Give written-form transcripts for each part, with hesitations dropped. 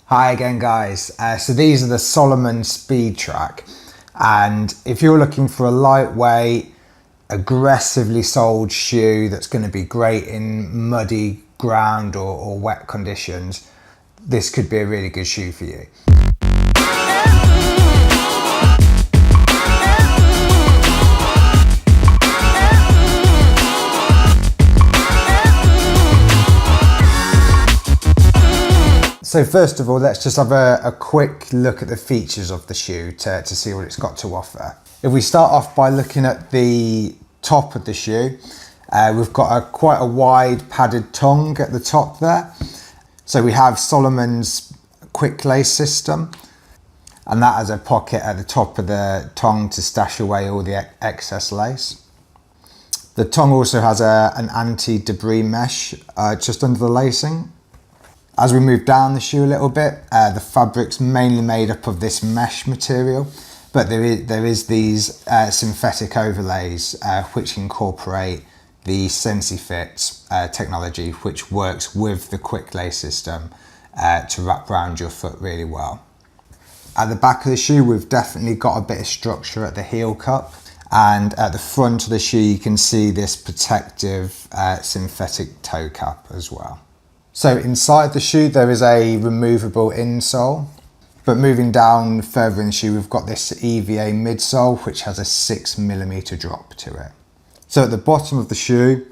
Hi again guys, so these are the Salomon Speedtrak, and if you're looking for a lightweight, aggressively soled shoe that's going to be great in muddy ground or wet conditions, this could be a really good shoe for you. So first of all, let's just have a quick look at the features of the shoe to see what it's got to offer. If we start off by looking at the top of the shoe, we've got quite a wide padded tongue at the top there. So we have Salomon's quick lace system, and that has a pocket at the top of the tongue to stash away all the excess lace. The tongue also has an anti-debris mesh just under the lacing. As we move down the shoe a little bit, the fabric's mainly made up of this mesh material, but there is these synthetic overlays which incorporate the SensiFit technology, which works with the quick lace system to wrap around your foot really well. At the back of the shoe, we've definitely got a bit of structure at the heel cup, and at the front of the shoe you can see this protective synthetic toe cap as well. So inside the shoe there is a removable insole, but moving down further in the shoe we've got this EVA midsole which has a 6mm drop to it. So at the bottom of the shoe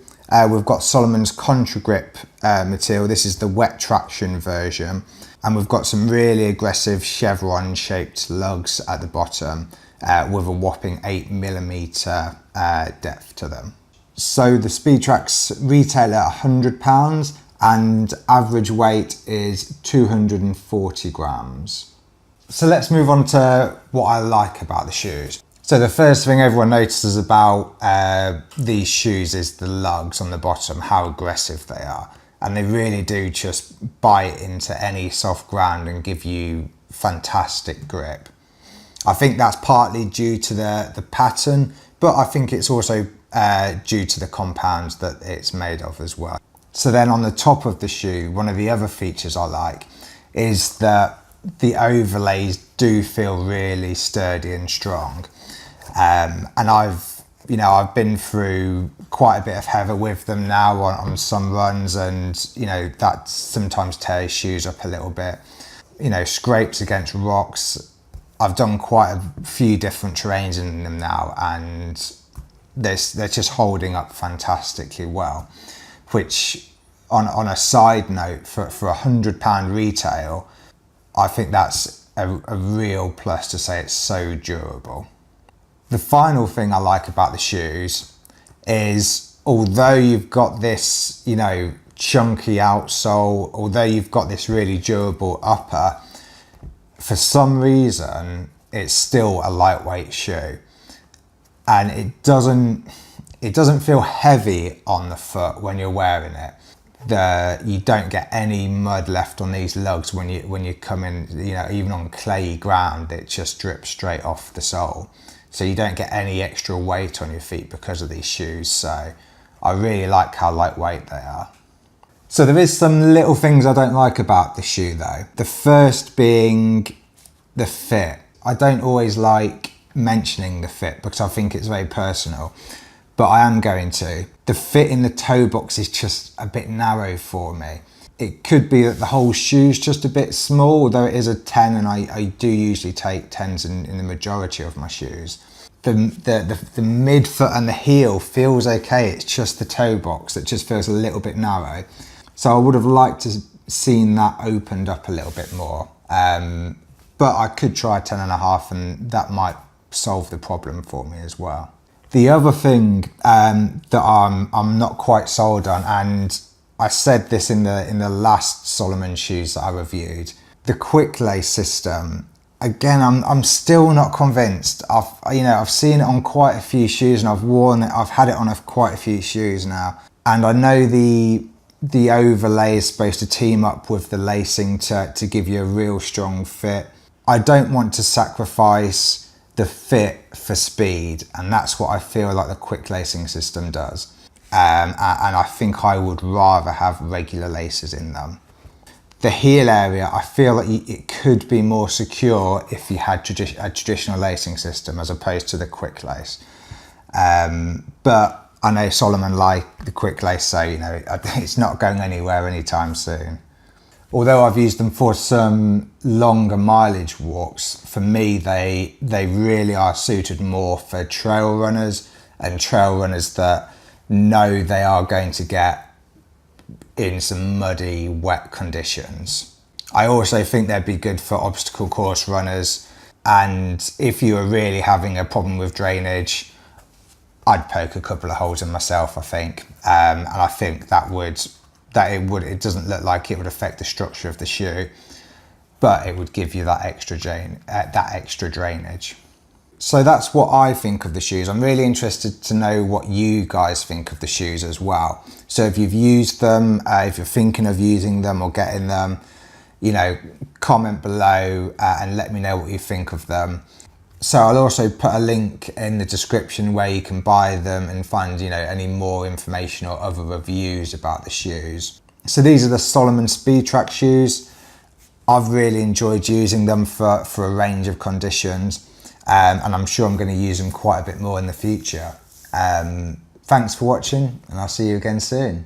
we've got Salomon's Contra Grip material. This is the wet traction version, and we've got some really aggressive chevron shaped lugs at the bottom with a whopping 8mm depth to them. So the Speedtraks retail at £100 and average weight is 240 grams. So let's move on to what I like about the shoes. So the first thing everyone notices about these shoes is the lugs on the bottom, how aggressive they are. And they really do just bite into any soft ground and give you fantastic grip. I think that's partly due to the pattern, but I think it's also due to the compounds that it's made of as well. So then on the top of the shoe, one of the other features I like is that the overlays do feel really sturdy and strong. And I've been through quite a bit of heather with them now on some runs, and that sometimes tears shoes up a little bit. Scrapes against rocks. I've done quite a few different terrains in them now, and they're just holding up fantastically well. Which, on a side note, for £100 retail, I think that's a real plus to say it's so durable. The final thing I like about the shoes is, although you've got this, chunky outsole, although you've got this really durable upper, for some reason it's still a lightweight shoe, and it doesn't feel heavy on the foot when you're wearing it. You don't get any mud left on these lugs when you come in, even on clayey ground, it just drips straight off the sole. So you don't get any extra weight on your feet because of these shoes. So I really like how lightweight they are. So there is some little things I don't like about the shoe though. The first being the fit. I don't always like mentioning the fit because I think it's very personal, but I am going to. The fit in the toe box is just a bit narrow for me. It could be that the whole shoe's just a bit small, although it is a 10, and I do usually take 10s in the majority of my shoes. The midfoot and the heel feels okay, it's just the toe box that just feels a little bit narrow. So I would have liked to seen that opened up a little bit more. But I could try 10.5 and that might solve the problem for me as well. The other thing that I'm not quite sold on, and I said this in the last Salomon shoes that I reviewed, the quick lace system. Again, I'm still not convinced. I've seen it on quite a few shoes, and I've worn it. I've had it on quite a few shoes now, and I know the overlay is supposed to team up with the lacing to give you a real strong fit. I don't want to sacrifice the fit for speed, and that's what I feel like the quick lacing system does. And I think I would rather have regular laces in them. The heel area, I feel like it could be more secure if you had a traditional lacing system as opposed to the quick lace. But I know Salomon like the quick lace, so you know it's not going anywhere anytime soon. Although I've used them for some longer mileage walks, for me they really are suited more for trail runners and trail runners that know they are going to get in some muddy, wet conditions. I also think they'd be good for obstacle course runners, and if you were really having a problem with drainage, I'd poke a couple of holes in myself, I think, and I think it doesn't look like it would affect the structure of the shoe, but it would give you that extra drainage. So that's what I think of the shoes. I'm really interested to know what you guys think of the shoes as well. So if you've used them, if you're thinking of using them or getting them, you know, comment below and let me know what you think of them. So I'll also put a link in the description where you can buy them and find, you know, any more information or other reviews about the shoes. So these are the Salomon Speedtrak shoes. I've really enjoyed using them for a range of conditions. And I'm sure I'm going to use them quite a bit more in the future. Thanks for watching, and I'll see you again soon.